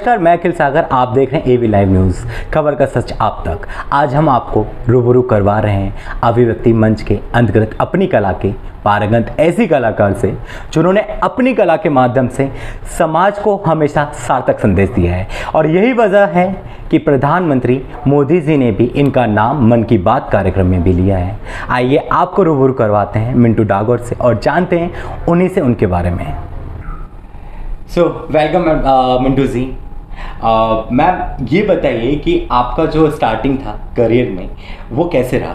नमस्कार, मैं अखिल सागर। आप देख रहे हैं एवी लाइव न्यूज़, खबर का सच आप तक। आज हम आपको रूबरू करवा रहे हैं अभिव्यक्ति मंच के अंतर्गत अपनी कला के पारंगत ऐसी कलाकार से जिन्होंने अपनी कला के माध्यम से समाज को हमेशा सार्थक संदेश दिया है। और यही वजह है कि प्रधानमंत्री मोदी जी ने भी इनका नाम मन की बात कार्यक्रम में भी लिया है। आइए आपको रूबरू करवाते हैं मिंटू डागोर से और जानते हैं उन्हीं से उनके बारे में। सो वेलकम मिंटू जी। मैम ये बताइए कि आपका जो स्टार्टिंग था करियर में वो कैसे रहा?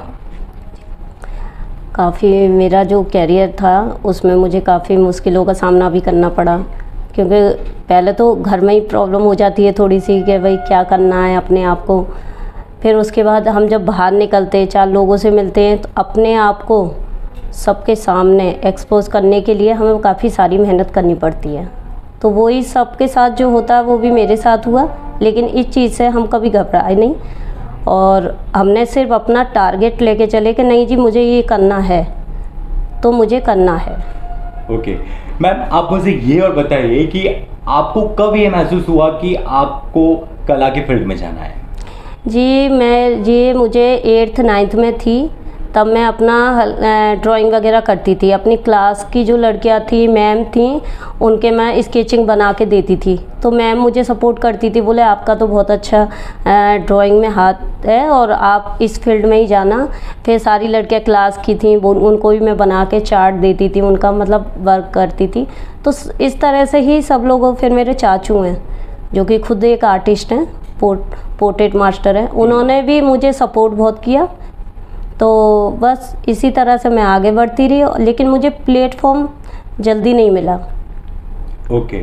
काफ़ी मेरा जो कैरियर था उसमें मुझे काफ़ी मुश्किलों का सामना भी करना पड़ा, क्योंकि पहले तो घर में ही प्रॉब्लम हो जाती है थोड़ी सी कि भाई क्या करना है अपने आप को। फिर उसके बाद हम जब बाहर निकलते हैं, चार लोगों से मिलते हैं, तो अपने आप को सबके सामने एक्सपोज करने के लिए हमें काफ़ी सारी मेहनत करनी पड़ती है। तो वही सबके साथ जो होता है वो भी मेरे साथ हुआ, लेकिन इस चीज़ से हम कभी घबराए नहीं और हमने सिर्फ अपना टारगेट लेके चले कि नहीं जी मुझे ये करना है तो मुझे करना है। ओके मैम, आप मुझे ये और बताइए कि आपको कब ये महसूस हुआ कि आपको कला के फील्ड में जाना है? मुझे 8th 9th में थी, तब मैं अपना ड्राइंग वगैरह करती थी। अपनी क्लास की जो लड़कियां थी, मैम थी, उनके मैं स्केचिंग बना के देती थी। तो मैम मुझे सपोर्ट करती थी, बोले आपका तो बहुत अच्छा ड्राइंग में हाथ है और आप इस फील्ड में ही जाना। फिर सारी लड़कियां क्लास की थी, उनको भी मैं बना के चार्ट देती थी, उनका मतलब वर्क करती थी। तो इस तरह से ही सब लोगों, फिर मेरे चाचू हैं जो कि खुद एक आर्टिस्ट हैं, पोर्ट्रेट मास्टर हैं, उन्होंने भी मुझे सपोर्ट बहुत किया। तो बस इसी तरह से मैं आगे बढ़ती रही, लेकिन मुझे प्लेटफॉर्म जल्दी नहीं मिला। ओके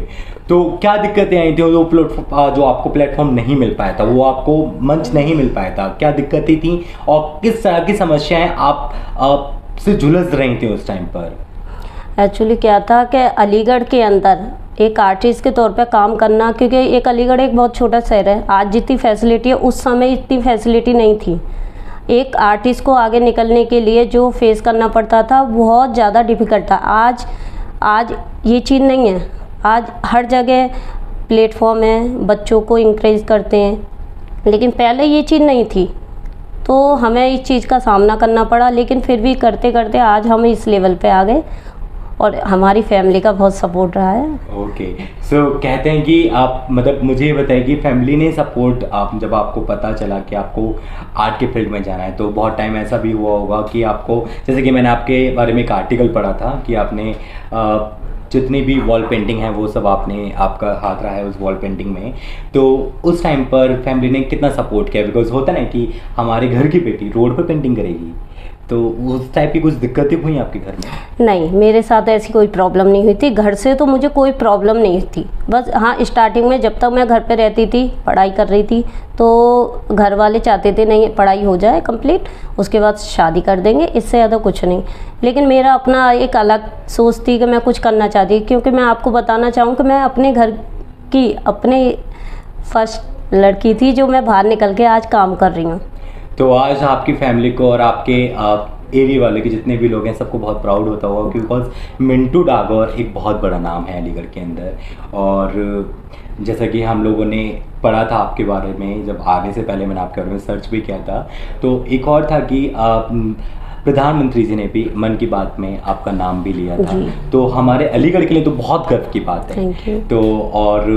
तो क्या दिक्कतें आई थी? जो आपको प्लेटफॉर्म नहीं मिल पाया था, वो आपको मंच नहीं मिल पाया था, क्या दिक्कतें थी और किस तरह की समस्याएं आप से जुलझ रही थी उस टाइम पर? एक्चुअली क्या था कि अलीगढ़ के अंदर एक आर्टिस्ट के तौर पे काम करना, क्योंकि एक अलीगढ़ एक बहुत छोटा शहर है, आज जितनी फैसिलिटी है उस समय इतनी फैसिलिटी नहीं थी। एक आर्टिस्ट को आगे निकलने के लिए जो फेस करना पड़ता था बहुत ज़्यादा डिफ़िकल्ट था। आज ये चीज़ नहीं है, आज हर जगह प्लेटफॉर्म है, बच्चों को इंकरेज करते हैं, लेकिन पहले ये चीज़ नहीं थी। तो हमें इस चीज़ का सामना करना पड़ा, लेकिन फिर भी करते करते आज हम इस लेवल पे आ गए और हमारी फैमिली का बहुत सपोर्ट रहा है। ओके सो कहते हैं कि आप, मतलब मुझे ये बताइए कि फैमिली ने सपोर्ट, आप जब आपको पता चला कि आपको आर्ट के फील्ड में जाना है, तो बहुत टाइम ऐसा भी हुआ होगा कि आपको, जैसे कि मैंने आपके बारे में एक आर्टिकल पढ़ा था कि आपने जितनी भी वॉल पेंटिंग है वो सब आपका हाथ रहा है उस वॉल पेंटिंग में। तो उस टाइम पर फैमिली ने कितना सपोर्ट किया? बिकॉज होता ना कि हमारे घर की बेटी रोड पर पेंटिंग करेगी, तो उस टाइप की कुछ दिक्कतें हुई आपके घर में? नहीं, मेरे साथ ऐसी कोई प्रॉब्लम नहीं हुई थी। घर से तो मुझे कोई प्रॉब्लम नहीं थी। बस हाँ, स्टार्टिंग में जब तक मैं घर पे रहती थी, पढ़ाई कर रही थी, तो घर वाले चाहते थे नहीं पढ़ाई हो जाए कंप्लीट, उसके बाद शादी कर देंगे, इससे ज़्यादा कुछ नहीं। लेकिन मेरा अपना एक अलग सोच थी कि मैं कुछ करना चाहती, क्योंकि मैं आपको बताना चाहूँ कि मैं अपने घर की अपने फर्स्ट लड़की थी जो मैं बाहर निकल के आज काम कर रही हूँ। तो आज आपकी फैमिली को और आपके एरिया वाले के जितने भी लोग हैं सबको बहुत प्राउड होता होगा, बिकॉज मिंटू डागोर एक बहुत बड़ा नाम है अलीगढ़ के अंदर। और जैसा कि हम लोगों ने पढ़ा था आपके बारे में, जब आने से पहले मैंने आपके बारे में सर्च भी किया था, तो एक और था कि प्रधानमंत्री जी ने भी मन की बात में आपका नाम भी लिया था। तो हमारे अलीगढ़ के लिए तो बहुत गर्व की बात है। तो और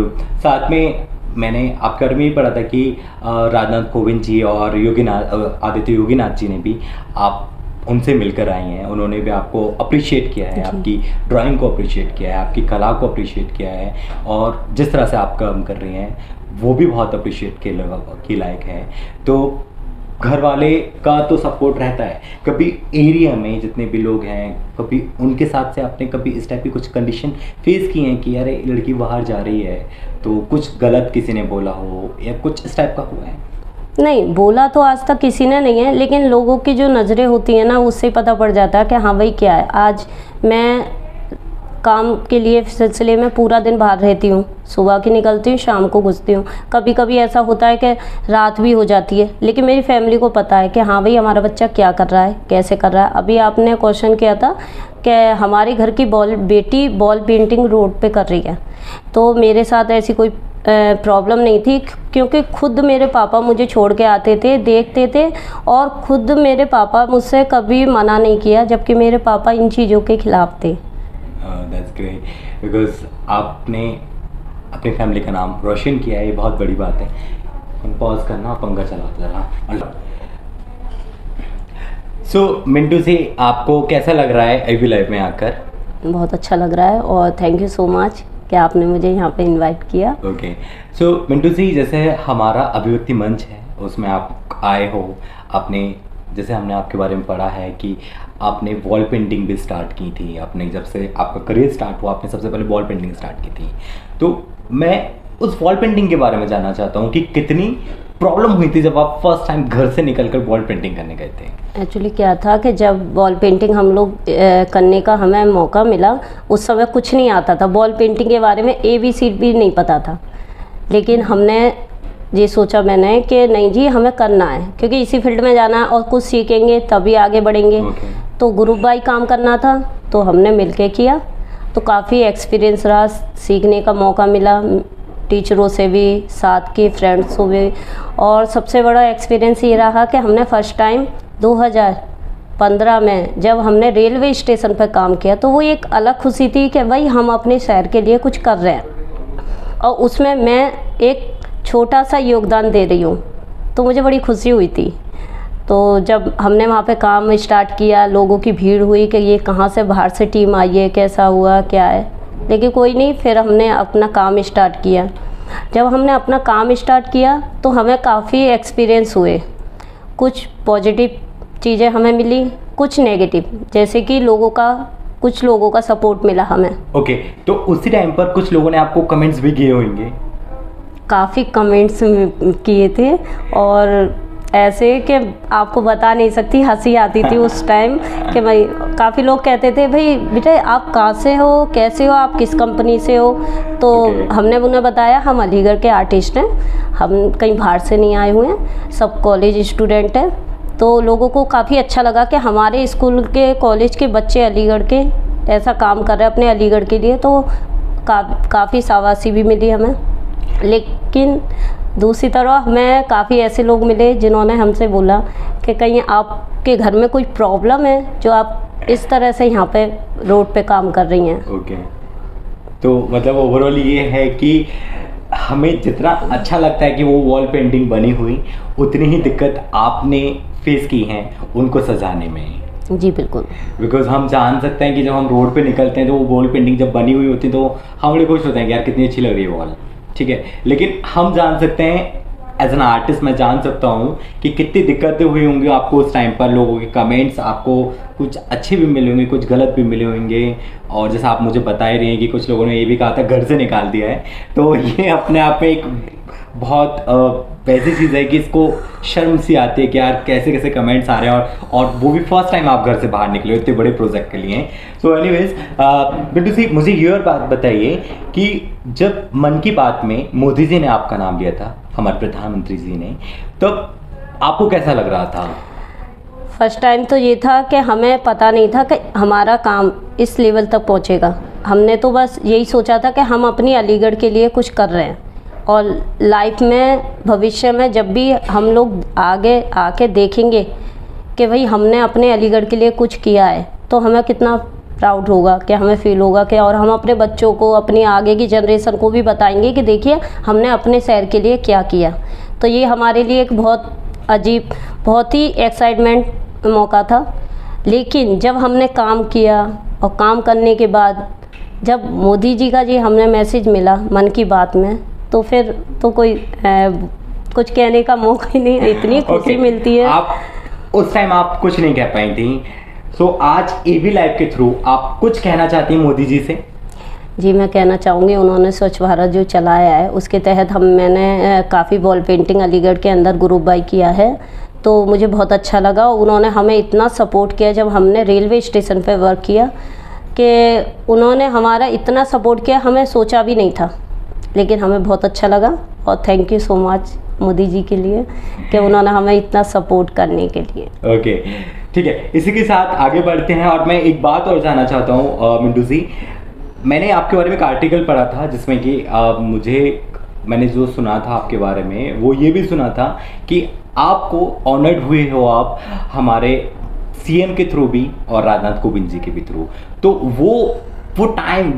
साथ में मैंने आपके बारे में ही पढ़ा था कि राजनाथ कोविंद जी और आदित्य योगीनाथ जी ने भी आप उनसे मिलकर आए हैं, उन्होंने भी आपको अप्रिशिएट किया है, आपकी ड्राइंग को अप्रिशिएट किया है, आपकी कला को अप्रिशिएट किया है, और जिस तरह से आप काम कर रही हैं वो भी बहुत अप्रिशिएट के लायक है। तो घर वाले का तो सपोर्ट रहता है, कभी एरिया में जितने भी लोग हैं, कभी उनके साथ से आपने कभी इस टाइप की कुछ कंडीशन फेस की हैं कि यार लड़की बाहर जा रही है तो कुछ गलत किसी ने बोला हो या कुछ इस टाइप का हुआ है? नहीं, बोला तो आज तक किसी ने नहीं है, लेकिन लोगों की जो नज़रें होती हैं ना, उससे पता पड़ जाता है कि हाँ भाई क्या है। आज मैं काम के लिए सिलसिले में पूरा दिन बाहर रहती हूँ, सुबह की निकलती हूँ, शाम को घुसती हूँ। कभी कभी ऐसा होता है कि रात भी हो जाती है, लेकिन मेरी फैमिली को पता है कि हाँ भाई हमारा बच्चा क्या कर रहा है, कैसे कर रहा है। अभी आपने क्वेश्चन किया था कि हमारे घर की बेटी बॉल पेंटिंग रोड पे कर रही है, तो मेरे साथ ऐसी कोई प्रॉब्लम नहीं थी, क्योंकि खुद मेरे पापा मुझे छोड़ के आते थे, देखते थे, और खुद मेरे पापा मुझसे कभी मना नहीं किया, जबकि मेरे पापा इन चीज़ों के खिलाफ थे। दैट्स ग्रेट, बिकॉज आपने अपनी फैमिली का नाम रोशन किया है, ये बहुत बड़ी बात है। पॉज करना, पंखा चलाता रहा। सो मिंटू जी, आपको कैसा लग रहा है एवी लाइफ में आकर? बहुत अच्छा लग रहा है, और थैंक यू सो मच कि आपने मुझे यहाँ पे इनवाइट किया। ओके, सो मिंटू जी, जैसे हमारा अभिव्यक्ति मंच है, उसमें आप आए हो, आपने, जैसे हमने आपके बारे में पढ़ा है कि आपने वॉल पेंटिंग भी स्टार्ट की थी। आपने जब से आपका करियर स्टार्ट हुआ, आपने सबसे पहले वॉल पेंटिंग स्टार्ट की थी। तो मैं उस वॉल पेंटिंग के बारे में जानना चाहता हूँ कि कितनी प्रॉब्लम हुई थी जब आप फर्स्ट टाइम घर से निकलकर वॉल पेंटिंग करने गए थे? एक्चुअली क्या था कि जब वॉल पेंटिंग हम लोग करने का हमें मौका मिला, उस समय कुछ नहीं आता था, वॉल पेंटिंग के बारे में ABC भी नहीं पता था। लेकिन हमने ये सोचा मैंने कि नहीं जी, हमें करना है, क्योंकि इसी फील्ड में जाना है और कुछ सीखेंगे तभी आगे बढ़ेंगे। तो ग्रुप बाई काम करना था, तो हमने मिलके किया, तो काफ़ी एक्सपीरियंस रहा, सीखने का मौका मिला, टीचरों से भी, साथ के फ्रेंड्स से भी। और सबसे बड़ा एक्सपीरियंस ये रहा कि हमने फ़र्स्ट टाइम 2015 में जब हमने रेलवे स्टेशन पर काम किया, तो वो एक अलग खुशी थी कि भाई हम अपने शहर के लिए कुछ कर रहे हैं, और उसमें मैं एक छोटा सा योगदान दे रही हूँ, तो मुझे बड़ी खुशी हुई थी। तो जब हमने वहाँ पे काम स्टार्ट किया, लोगों की भीड़ हुई कि ये कहाँ से बाहर से टीम आई है, कैसा हुआ, क्या है, लेकिन कोई नहीं, फिर हमने अपना काम स्टार्ट किया। जब हमने अपना काम स्टार्ट किया तो हमें काफ़ी एक्सपीरियंस हुए, कुछ पॉजिटिव चीज़ें हमें मिली, कुछ नेगेटिव, जैसे कि कुछ लोगों का सपोर्ट मिला हमें। ओके, तो उसी टाइम पर कुछ लोगों ने आपको कमेंट्स भी किए होंगे? काफ़ी कमेंट्स किए थे, और ऐसे कि आपको बता नहीं सकती, हंसी आती थी उस टाइम कि भाई, काफ़ी लोग कहते थे भाई बेटा आप कहाँ से हो, कैसे हो, आप किस कंपनी से हो। तो हमने उन्हें बताया हम अलीगढ़ के आर्टिस्ट हैं, हम कहीं बाहर से नहीं आए हुए हैं, सब कॉलेज स्टूडेंट हैं। तो लोगों को काफ़ी अच्छा लगा कि हमारे स्कूल के, कॉलेज के बच्चे अलीगढ़ के ऐसा काम कर रहे हैं अपने अलीगढ़ के लिए, तो काफ़ी शाबाशी भी मिली हमें। लेकिन दूसरी तरफ हमें काफ़ी ऐसे लोग मिले जिन्होंने हमसे बोला कि कहीं आपके घर में कोई प्रॉब्लम है जो आप इस तरह से यहाँ पे रोड पे काम कर रही हैं। ओके, तो मतलब ओवरऑल ये है कि हमें जितना अच्छा लगता है कि वो वॉल पेंटिंग बनी हुई, उतनी ही दिक्कत आपने फेस की हैं उनको सजाने में। जी बिल्कुल, बिकॉज हम जान सकते हैं कि जब हम रोड पे निकलते हैं तो वो वॉल पेंटिंग जब बनी हुई होती है तो हम बड़े खुश होते हैं कि यार कितनी अच्छी लग रही है वॉल, ठीक है। लेकिन हम जान सकते हैं, एज एन आर्टिस्ट मैं जान सकता हूँ कि कितनी दिक्कतें हुई होंगी आपको उस टाइम पर। लोगों के कमेंट्स आपको कुछ अच्छे भी मिले होंगे, कुछ गलत भी मिले होंगे, और जैसा आप मुझे बता ही रही हैं कि कुछ लोगों ने ये भी कहा था घर से निकाल दिया है। तो ये अपने आप में एक बहुत वैसी चीज़ है कि इसको शर्म सी आती है कि यार कैसे कैसे कमेंट्स आ रहे हैं, और वो भी फर्स्ट टाइम आप घर से बाहर निकले हो इतने बड़े प्रोजेक्ट के लिए। सो एनीवेज, बिट्टू सी, मुझे ये और बात बताइए कि जब मन की बात में मोदी जी ने आपका नाम लिया था, हमारे प्रधानमंत्री जी ने, तो आपको कैसा लग रहा था? फर्स्ट टाइम तो ये था कि हमें पता नहीं था कि हमारा काम इस लेवल तक पहुंचेगा। हमने तो बस यही सोचा था कि हम अपनी अलीगढ़ के लिए कुछ कर रहे हैं, और लाइफ में, भविष्य में जब भी हम लोग आगे आके देखेंगे कि भाई हमने अपने अलीगढ़ के लिए कुछ किया है, तो हमें कितना प्राउड होगा, कि हमें फील होगा कि, और हम अपने बच्चों को, अपनी आगे की जनरेशन को भी बताएंगे कि देखिए हमने अपने शहर के लिए क्या किया। तो ये हमारे लिए एक बहुत अजीब, बहुत ही एक्साइटमेंट मौका था। लेकिन जब हमने काम किया, और काम करने के बाद जब मोदी जी का जी हमें मैसेज मिला मन की बात में, तो फिर तो कोई कुछ कहने का मौका ही नहीं, इतनी खुशी मिलती है। आप उस टाइम आप कुछ नहीं कह पाई थी, सो आज एवी लाइव के थ्रू आप कुछ कहना चाहती हैं मोदी जी से? जी मैं कहना चाहूँगी, उन्होंने स्वच्छ भारत जो चलाया है उसके तहत मैंने काफ़ी वॉल पेंटिंग अलीगढ़ के अंदर ग्रुप बाई किया है, तो मुझे बहुत अच्छा लगा। उन्होंने हमें इतना सपोर्ट किया जब हमने रेलवे स्टेशन पर वर्क किया, कि उन्होंने हमारा इतना सपोर्ट किया, हमें सोचा भी नहीं था, लेकिन हमें बहुत अच्छा लगा। और thank you so much Modi ji के लिए कि उन्होंने हमें इतना सपोर्ट करने के लिए। ओके, ठीक है, इसी के साथ आगे बढ़ते हैं। और मैं एक बात और जानना चाहता हूँ मिंटू जी, मैंने आपके बारे में एक आर्टिकल पढ़ा था जिसमें कि मुझे मैंने जो सुना था आपके बारे में वो ये भी सुना था कि आपको ऑनर्ड हुए हो आप हमारे सीएम के थ्रू भी और राजनाथ कोविंद जी के भी थ्रू। तो वो टाइम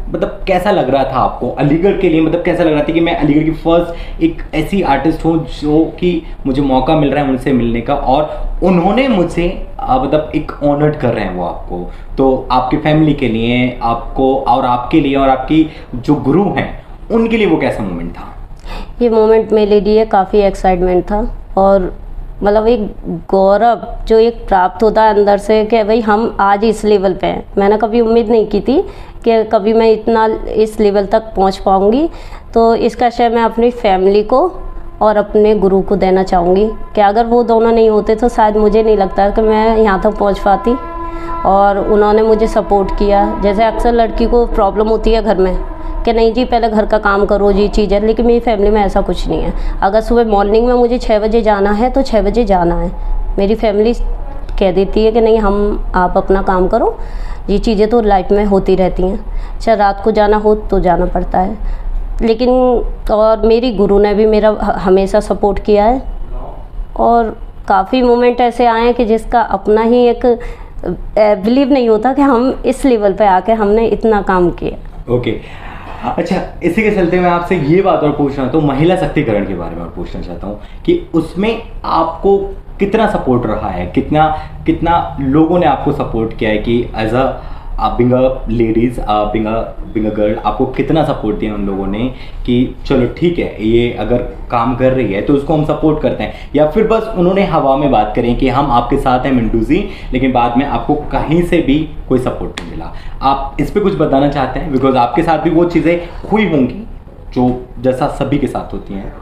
मतलब कैसा लग रहा था आपको अलीगढ़ के लिए, मतलब कैसा लग रहा था कि मैं अलीगढ़ की फर्स्ट एक ऐसी आर्टिस्ट हूँ जो कि मुझे मौका मिल रहा है उनसे मिलने का और उन्होंने मुझे मतलब एक ऑनर्ड कर रहे हैं वो आपको। तो आपकी फैमिली के लिए आपको और आपके लिए और आपकी जो गुरु हैं उनके लिए वो कैसा मोमेंट था? ये मोमेंट मेरे लिए काफ़ी एक्साइटमेंट था और मतलब एक गौरव जो एक प्राप्त होता है अंदर से कि भाई हम आज इस लेवल पे हैं। मैंने कभी उम्मीद नहीं की थी कि कभी मैं इतना इस लेवल तक पहुंच पाऊंगी। तो इसका श्रेय मैं अपनी फैमिली को और अपने गुरु को देना चाहूँगी कि अगर वो दोनों नहीं होते तो शायद मुझे नहीं लगता कि मैं यहाँ तक पहुँच पाती। और उन्होंने मुझे सपोर्ट किया। जैसे अक्सर लड़की को प्रॉब्लम होती है घर में कि नहीं जी पहले घर का काम करो, ये चीज़ है, लेकिन मेरी फैमिली में ऐसा कुछ नहीं है। अगर सुबह मॉर्निंग में मुझे 6 बजे जाना है तो 6 बजे जाना है। मेरी फैमिली कह देती है कि नहीं आप अपना काम करो, ये चीज़ें तो लाइफ में होती रहती हैं, चाहे रात को जाना हो तो जाना पड़ता है। लेकिन और मेरी गुरु ने भी मेरा हमेशा सपोर्ट किया है और काफ़ी मोमेंट ऐसे आए हैं कि जिसका अपना ही एक बिलीव नहीं होता कि हम इस लेवल पे आके हमने इतना काम किया। ओके अच्छा, इसी के चलते मैं आपसे ये बात और पूछना तो महिला शक्तिकरण के बारे में और पूछना चाहता हूँ कि उसमें आपको कितना सपोर्ट रहा है, कितना लोगों ने आपको सपोर्ट किया है कि as a being a ladies being a girl आपको कितना सपोर्ट दिया उन लोगों ने कि चलो ठीक है ये अगर काम कर रही है तो उसको हम सपोर्ट करते हैं, या फिर बस उन्होंने हवा में बात करें कि हम आपके साथ हैं मिंटू जी, लेकिन बाद में आपको कहीं से भी कोई सपोर्ट नहीं मिला? आप इस पर कुछ बताना चाहते हैं? बिकॉज आपके साथ भी वो चीज़ें हुई होंगी जो जैसा सभी के साथ होती हैं।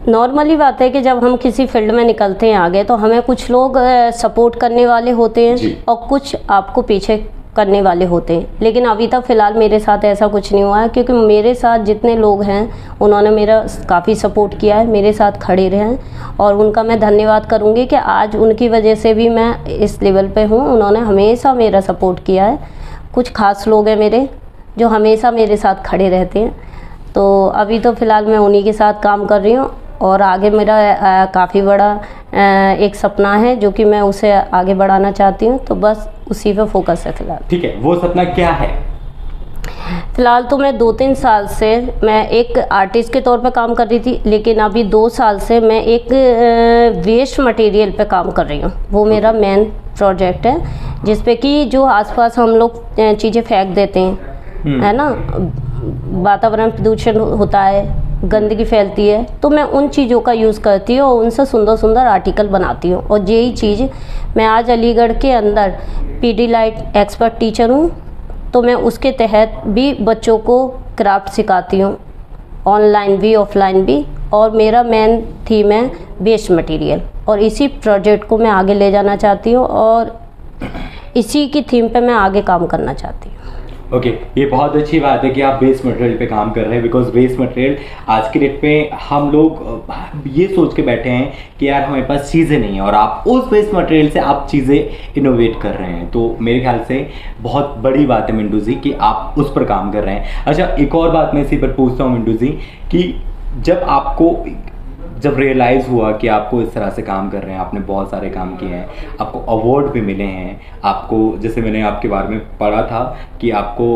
नॉर्मली बात है कि जब हम किसी फील्ड में निकलते हैं आगे तो हमें कुछ लोग सपोर्ट करने वाले होते हैं और कुछ आपको पीछे करने वाले होते हैं। लेकिन अभी तक फ़िलहाल मेरे साथ ऐसा कुछ नहीं हुआ है, क्योंकि मेरे साथ जितने लोग हैं उन्होंने मेरा काफ़ी सपोर्ट किया है, मेरे साथ खड़े रहे हैं और उनका मैं धन्यवाद करूँगी कि आज उनकी वजह से भी मैं इस लेवल पे हूँ। उन्होंने हमेशा मेरा सपोर्ट किया है। कुछ खास लोग हैं मेरे जो हमेशा मेरे साथ खड़े रहते हैं। तो अभी तो फ़िलहाल मैं उन्हीं के साथ काम कर रही हूँ और आगे मेरा काफ़ी बड़ा एक सपना है जो कि मैं उसे आगे बढ़ाना चाहती हूँ। तो बस उसी पे फोकस है फ़िलहाल। ठीक है, वो सपना क्या है? फ़िलहाल तो मैं 2-3 साल से मैं एक आर्टिस्ट के तौर पे काम कर रही थी, लेकिन अभी 2 साल से मैं एक वेस्ट मटेरियल पे काम कर रही हूँ। वो मेरा मेन प्रोजेक्ट है जिस पे कि जो आसपास हम लोग चीज़ें फेंक देते हैं, है ना, वातावरण प्रदूषण होता है, गंदगी फैलती है, तो मैं उन चीज़ों का यूज़ करती हूँ और उनसे सुंदर सुंदर आर्टिकल बनाती हूँ। और यही चीज़ मैं आज अलीगढ़ के अंदर पीडीलाइट एक्सपर्ट टीचर हूँ, तो मैं उसके तहत भी बच्चों को क्राफ्ट सिखाती हूँ, ऑनलाइन भी ऑफलाइन भी। और मेरा मेन थीम है वेस्ट मटेरियल और इसी प्रोजेक्ट को मैं आगे ले जाना चाहती हूँ और इसी की थीम पे मैं आगे काम करना चाहती हूँ। ओके ये बहुत अच्छी बात है कि आप वेस्ट मटेरियल पे काम कर रहे हैं, बिकॉज वेस्ट मटेरियल आज के डेट पे हम लोग ये सोच के बैठे हैं कि यार हमारे पास चीज़ें नहीं है और आप उस वेस्ट मटेरियल से आप चीज़ें इनोवेट कर रहे हैं। तो मेरे ख्याल से बहुत बड़ी बात है मिंटू जी कि आप उस पर काम कर रहे हैं। अच्छा एक और बात मैं इसी पर पूछता हूँ मिंटू जी कि जब रियलाइज़ हुआ कि आपको इस तरह से काम कर रहे हैं, आपने बहुत सारे काम किए हैं, आपको अवार्ड भी मिले हैं, आपको जैसे मैंने आपके बारे में पढ़ा था कि आपको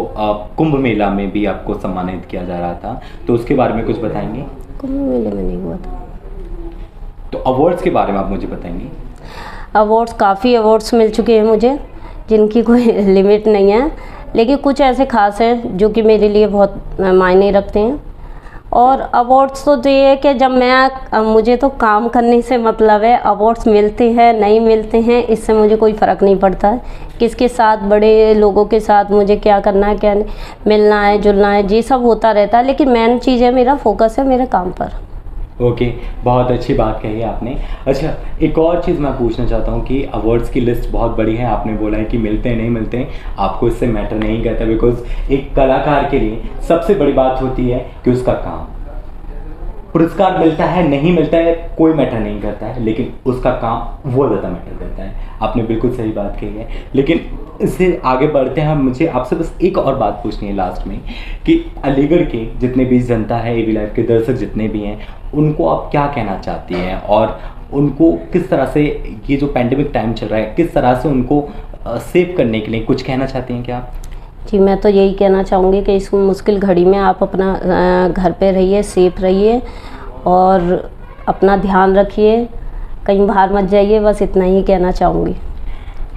कुंभ मेला में भी आपको सम्मानित किया जा रहा था, तो उसके बारे में कुछ बताएंगे? कुंभ मेले में नहीं हुआ था। तो अवार्ड्स के बारे में आप मुझे बताएंगे? अवार्ड्स काफ़ी अवार्ड्स मिल चुके हैं मुझे जिनकी कोई लिमिट नहीं है, लेकिन कुछ ऐसे खास हैं जो कि मेरे लिए बहुत मायने रखते हैं। और अवार्ड्स तो ये है कि जब मुझे तो काम करने से मतलब है, अवार्ड्स मिलते हैं नहीं मिलते हैं इससे मुझे कोई फ़र्क नहीं पड़ता है। किसके साथ, बड़े लोगों के साथ मुझे क्या करना है, क्या नहीं, मिलना है जुलना है, ये सब होता रहता है, लेकिन मेन चीज़ है मेरा फोकस है मेरे काम पर। ओके बहुत अच्छी बात कही आपने। अच्छा एक और चीज़ मैं पूछना चाहता हूँ कि अवार्ड्स की लिस्ट बहुत बड़ी है, आपने बोला है कि मिलते हैं नहीं मिलते हैं, आपको इससे मैटर नहीं करता, बिकॉज एक कलाकार के लिए सबसे बड़ी बात होती है कि उसका काम, पुरस्कार मिलता है नहीं मिलता है कोई मैटर नहीं करता है, लेकिन उसका काम वो ज़्यादा मैटर करता है। आपने बिल्कुल सही बात कही है। लेकिन इससे आगे बढ़ते हैं, मुझे आपसे बस एक और बात पूछनी है लास्ट में कि अलीगढ़ के जितने भी जनता है, एवी लाइफ के दर्शक जितने भी हैं, उनको आप क्या कहना चाहती हैं और उनको किस तरह से ये जो पैंडेमिक टाइम चल रहा है किस तरह से उनको सेव करने के लिए कुछ कहना चाहती हैं क्या आप? जी, मैं तो यही कहना चाहूँगी कि इस मुश्किल घड़ी में आप अपना घर पे रहिए, सेफ रहिए और अपना ध्यान रखिए, कहीं बाहर मत जाइए, बस इतना ही कहना चाहूँगी।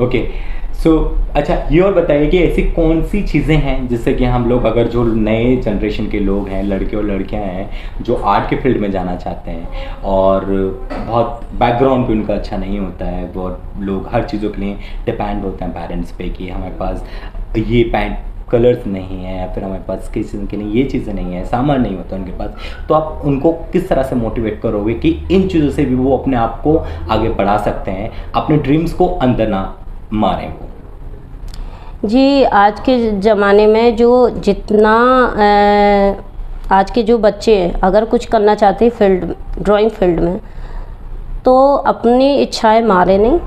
ओके सो अच्छा, ये और बताइए कि ऐसी कौन सी चीज़ें हैं जिससे कि हम लोग, अगर जो नए जनरेशन के लोग हैं, लड़के और लड़कियां हैं जो आर्ट के फील्ड में जाना चाहते हैं और बहुत बैकग्राउंड भी उनका अच्छा नहीं होता है, बहुत लोग हर चीज़ों के लिए डिपेंड होते हैं पेरेंट्स पे कि हमारे पास ये पैंट कलर्स नहीं है या फिर हमारे पास किसी के लिए ये चीज़ें नहीं है, सामान नहीं होता उनके पास, तो आप उनको किस तरह से मोटिवेट करोगे कि इन चीज़ों से भी वो अपने आप को आगे बढ़ा सकते हैं, अपने ड्रीम्स को अंदर ना मारें वो? जी, आज के ज़माने में जो जितना आज के जो बच्चे हैं, अगर कुछ करना चाहते हैं फील्ड, ड्राइंग फील्ड में, तो अपनी इच्छाएं मारे नहीं,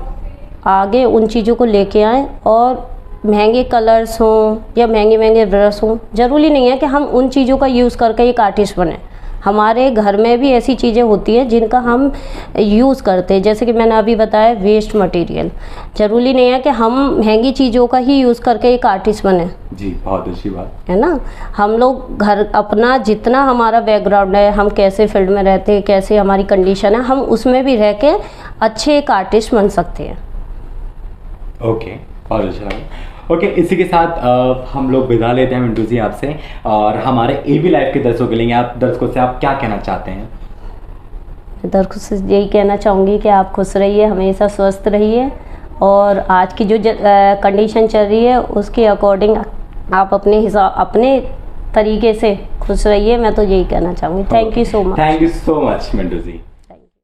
आगे उन चीज़ों को लेके आएँ और महंगे कलर्स हों या महंगे महंगे ब्रश हों, ज़रूरी नहीं है कि हम उन चीज़ों का यूज़ करके एक आर्टिस्ट बने। हमारे घर में भी ऐसी चीज़ें होती हैं जिनका हम यूज़ करते हैं, जैसे कि मैंने अभी बताया वेस्ट मटेरियल। ज़रूरी नहीं है कि हम महंगी चीज़ों का ही यूज़ करके एक आर्टिस्ट बने। जी, बहुत अच्छी बात है ना। हम लोग घर अपना जितना हमारा बैकग्राउंड है, हम कैसे फील्ड में रहते हैं, कैसे हमारी कंडीशन है, हम उसमें भी रह के अच्छे एक आर्टिस्ट बन सकते हैं। ओके, बहुत अच्छा लगा। ओके, इसी के साथ हम लोग विदा लेते हैं मिंटू जी आपसे, और हमारे एवी लाइफ के दर्शकों के लिए दर्शकों से आप क्या कहना चाहते हैं? दर्शकों से यही कहना चाहूँगी कि आप खुश रहिए, हमेशा स्वस्थ रहिए और आज की जो कंडीशन चल रही है उसके अकॉर्डिंग आप अपने तरीके से खुश रहिए। मैं तो यही कहना चाहूँगी। Thank you so much. Thank you so much Mintu ji.